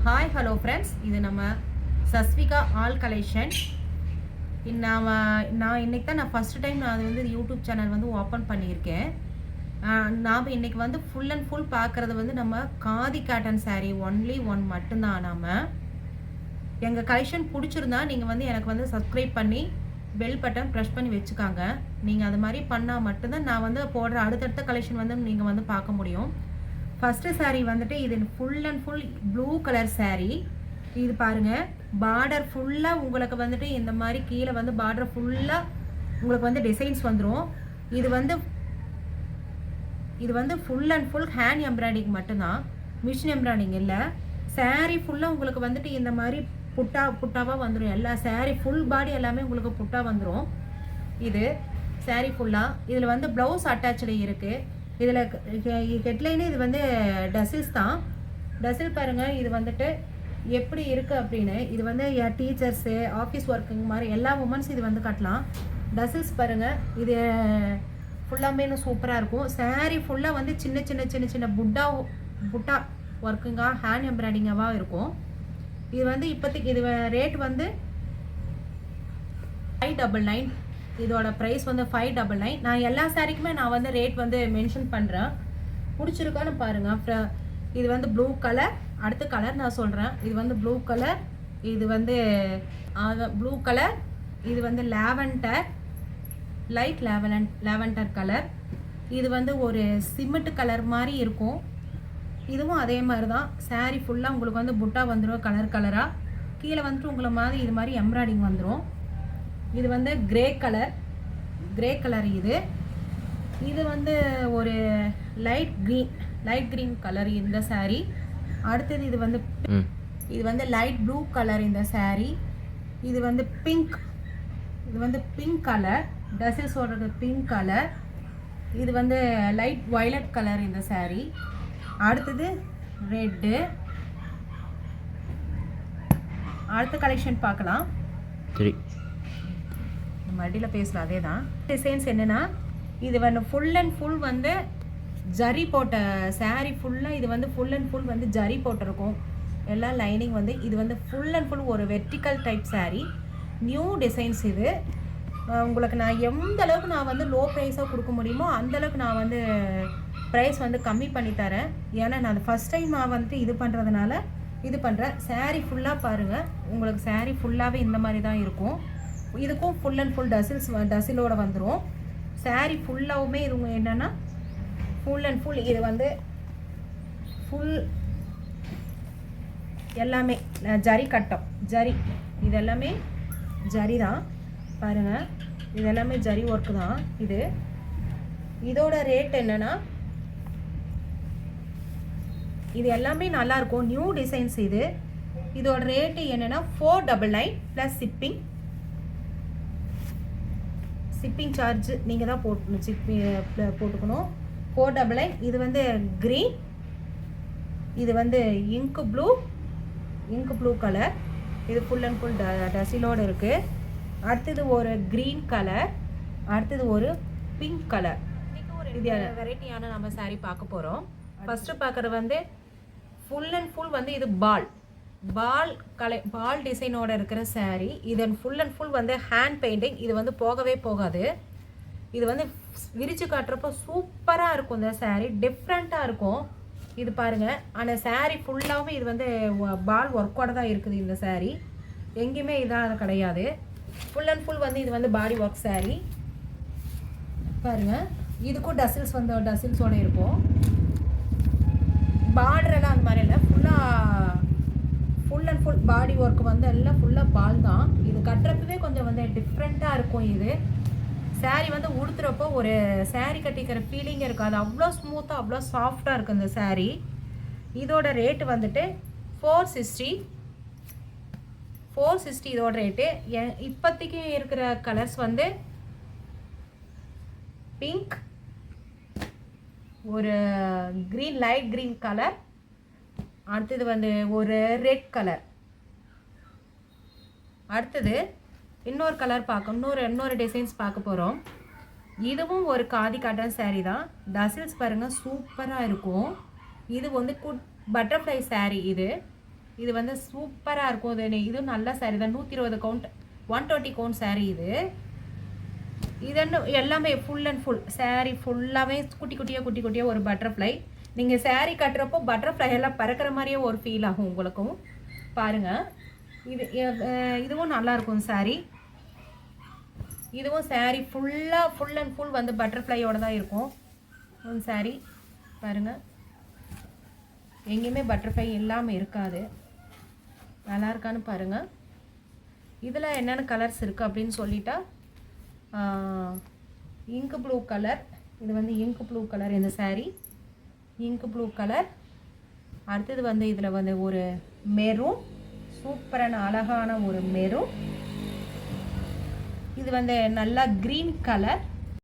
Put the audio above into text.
Hi hello friends, இது நம்ம Saswika all collection. நான் இன்றைக்கி தான் ஃபஸ்ட்டு டைம் நான் அது வந்து யூடியூப் சேனல் வந்து ஓப்பன் பண்ணியிருக்கேன். நாம் இன்றைக்கி வந்து ஃபுல் அண்ட் ஃபுல் பார்க்குறது வந்து நம்ம khadi cotton sari only one மட்டும்தான். நாம் எங்கள் கலெக்ஷன் பிடிச்சிருந்தா நீங்கள் வந்து எனக்கு வந்து சப்ஸ்கிரைப் பண்ணி பெல் பட்டன் ப்ரெஸ் பண்ணி வச்சுக்காங்க. நீங்கள் அது மாதிரி பண்ணால் மட்டும்தான் நான் வந்து போடுற அடுத்தடுத்த கலெக்ஷன் வந்து நீங்கள் வந்து பார்க்க முடியும். ஃபஸ்ட்டு சாரீ வந்துட்டு இது full and full blue colour sari. இது பாருங்கள், பார்டர் ஃபுல்லாக உங்களுக்கு வந்துட்டு இந்த மாதிரி கீழே வந்து பார்டர் ஃபுல்லாக உங்களுக்கு வந்து டிசைன்ஸ் வந்துடும். இது வந்து full and full hand embroidering மட்டும்தான், மிஷின் எம்ப்ராய்டிங் இல்லை. சாரீ ஃபுல்லாக உங்களுக்கு வந்துட்டு இந்த மாதிரி புட்டாவாக வந்துடும். எல்லா சாரீ ஃபுல் பாடி எல்லாமே உங்களுக்கு புட்டா வந்துடும். இது சாரீ ஃபுல்லாக. இதில் வந்து ப்ளவுஸ் அட்டாச்சு இருக்குது. இதில் ஹெட்லைனு இது வந்து டசில்ஸ் தான். டசில் பாருங்கள், இது வந்துட்டு எப்படி இருக்குது அப்படின்னு. இது வந்து டீச்சர்ஸு, ஆஃபீஸ் ஒர்க்குங்க மாதிரி எல்லா உமன்ஸ் இது வந்து கட்டலாம். டசில்ஸ் பாருங்கள், இது ஃபுல்லாமே சூப்பராக இருக்கும். சாரீ ஃபுல்லாக வந்து சின்ன சின்ன சின்ன சின்ன புட்டா ஒர்க்குங்க, ஹேண்ட் எம்ப்ராய்டிங்காக இருக்கும். இது வந்து இப்போதைக்கு இது ரேட் வந்து 599. இதோட ப்ரைஸ் வந்து 599. நான் எல்லா சாரீக்குமே நான் வந்து ரேட் வந்து மென்ஷன் பண்ணுறேன். பிடிச்சிருக்கான்னு பாருங்கள். இது வந்து ப்ளூ கலர். அடுத்த கலர் நான் சொல்கிறேன். இது வந்து ப்ளூ கலர். இது வந்து ப்ளூ கலர். இது வந்து லாவெண்டர், லைட் லாவெண்டர் கலர். இது வந்து ஒரு சிமெண்ட் கலர் மாதிரி இருக்கும். இதுவும் அதே மாதிரி தான். சாரீ ஃபுல்லாக உங்களுக்கு வந்து புட்டா வந்துடும், கலர் கலராக. கீழே வந்துட்டு உங்களை மாதிரி இது மாதிரி எம்ப்ராய்டிங் வந்துடும். இது வந்து கிரே கலர். இது வந்து ஒரு லைட் க்ரீன் கலர் இந்த சாரீ. அடுத்தது இது வந்து லைட் ப்ளூ கலர் இந்த சாரீ. இது வந்து பிங்க் கலர். டசில்ஸ் ஓடுறது பிங்க் கலர். இது வந்து லைட் வயலட் கலர் இந்த சாரீ. அடுத்தது ரெட்டு. அடுத்த கலெக்ஷன் பார்க்கலாம். சரி, மடியில் பேசலாம். அதே தான் டிசைன்ஸ். என்னென்னா, இது வந்து ஃபுல் அண்ட் ஃபுல் வந்து ஜரி போட்ட சாரீ ஃபுல்லாக. இது வந்து ஃபுல் அண்ட் ஃபுல் வந்து ஜரி போட்டிருக்கும். எல்லாம் லைனிங் வந்து இது வந்து ஃபுல் அண்ட் ஃபுல் ஒரு vertical type sari. New designs இது. உங்களுக்கு நான் எந்த அளவுக்கு நான் வந்து லோ ப்ரைஸாக கொடுக்க முடியுமோ அந்தளவுக்கு நான் வந்து ப்ரைஸ் வந்து கம்மி பண்ணி தரேன். ஏன்னா நான் ஃபஸ்ட் டைம் நான் வந்துட்டு இது பண்ணுறதுனால இது பண்ணுறேன். சாரீ ஃபுல்லாக பாருங்கள், உங்களுக்கு சாரீ ஃபுல்லாகவே இந்த மாதிரி தான் இருக்கும். இதுக்கும் ஃபுல் அண்ட் ஃபுல் டசிலோடு வந்துடும். சாரீ ஃபுல்லாகவுமே இது என்னென்னா ஃபுல் அண்ட் ஃபுல் இது வந்து ஃபுல் எல்லாமே ஜரி கட்டம். இது எல்லாமே ஜரி தான் பாருங்கள். இது எல்லாமே ஜரி ஒர்க்கு தான். இதோட ரேட் என்னென்னா, இது எல்லாமே நல்லாயிருக்கும், நியூ டிசைன்ஸ். இதோட ரேட்டு என்னென்னா 499 ப்ளஸ் ஷிப்பிங் சார்ஜ் நீங்கள் தான் போட்டுக்கணும். 499. இது வந்து க்ரீன். இது வந்து இங்க் ப்ளூ கலர். இது ஃபுல் அண்ட் ஃபுல் டசிலோடு இருக்குது. அடுத்தது ஒரு க்ரீன் கலர். அடுத்தது ஒரு பிங்க் கலர். இது வெரைட்டியான நம்ம சாரீ பார்க்க போகிறோம். ஃபஸ்ட்டு பார்க்குறது வந்து ஃபுல் அண்ட் ஃபுல் வந்து இது பால் டிசைனோட இருக்கிற சாரீ. இது ஃபுல் அண்ட் ஃபுல் வந்து ஹேண்ட் பெயிண்டிங். இது வந்து போகவே போகாது. இது வந்து விரிச்சு காட்டுறப்போ சூப்பராக இருக்கும். இந்த சாரீ டிஃப்ரெண்ட்டாக இருக்கும். இது பாருங்கள், அந்த சாரீ ஃபுல்லாகவே இது வந்து பால் ஒர்க்கோட தான் இருக்குது. இந்த சாரீ எங்கேயுமே இதாக கிடையாது. ஃபுல் அண்ட் ஃபுல் வந்து இது வந்து பாடி ஒர்க் சாரீ பாருங்கள். இதுக்கும் டசில்ஸோடு இருக்கும். பார்டரெல்லாம் அந்த மாதிரி இல்லை, full and full body work வந்து எல்லாம் ஃபுல்லாக பால் தான். இது கட்டுறப்பவே கொஞ்சம் வந்து டிஃப்ரெண்ட்டாக இருக்கும். இது சாரீ வந்து உடுத்துறப்போ ஒரு சாரீ கட்டிக்கிற ஃபீலிங்கே இருக்காது. அவ்வளோ ஸ்மூத்தாக, அவ்வளோ சாஃப்டாக இருக்குது இந்த சாரீ. இதோட ரேட்டு வந்துட்டு 460 இதோட ரேட்டு. இப்போதைக்கு இருக்கிற கலர்ஸ் வந்து பிங்க், ஒரு க்ரீன், லைட் க்ரீன் கலர். அடுத்தது வந்து ஒரு ரெட் கலர். அடுத்தது இன்னொரு கலர் இன்னொரு டிசைன்ஸ் பார்க்க போகிறோம். இதுவும் ஒரு காதி காட்டன் சாரீ தான். டசில்ஸ் பாருங்கள், சூப்பராக இருக்கும். இது வந்து பட்டர்ஃப்ளை சாரீ. இது வந்து சூப்பராக இருக்கும். இதுவும் நல்ல சாரீ தான். 120 கவுண்ட் 120 கவுண்ட் சாரீ இது. இதன்னு எல்லாமே ஃபுல் அண்ட் ஃபுல் சாரீ ஃபுல்லாகவே குட்டி குட்டியாக ஒரு பட்டர்ஃப்ளை. நீங்கள் சாரீ கட்டுறப்போ பட்டர்ஃப்ளை எல்லாம் பறக்கிற மாதிரியே ஒரு ஃபீல் ஆகும் உங்களுக்கும். பாருங்கள், இதுவும் நல்லாயிருக்கும் சாரீ. இதுவும் சாரீ ஃபுல்லாக ஃபுல் அண்ட் ஃபுல் வந்து பட்டர்ஃப்ளையோடு தான் இருக்கும் சாரீ. பாருங்கள், எங்கேயுமே பட்டர்ஃப்ளை இல்லாமல் இருக்காது. நல்லா இருக்கான்னு பாருங்கள். இதில் என்னென்ன கலர்ஸ் இருக்குது அப்படின்னு சொல்லிட்டா, இங்கு ப்ளூ கலர். இது வந்து இங்கு ப்ளூ கலர். இந்த சாரீ இங்கு ப்ளூ கலர். அடுத்தது வந்து இதில் வந்து ஒரு மெரூன், சூப்பரான அழகான ஒரு மெரூன். இது வந்து நல்லா க்ரீன் கலர்.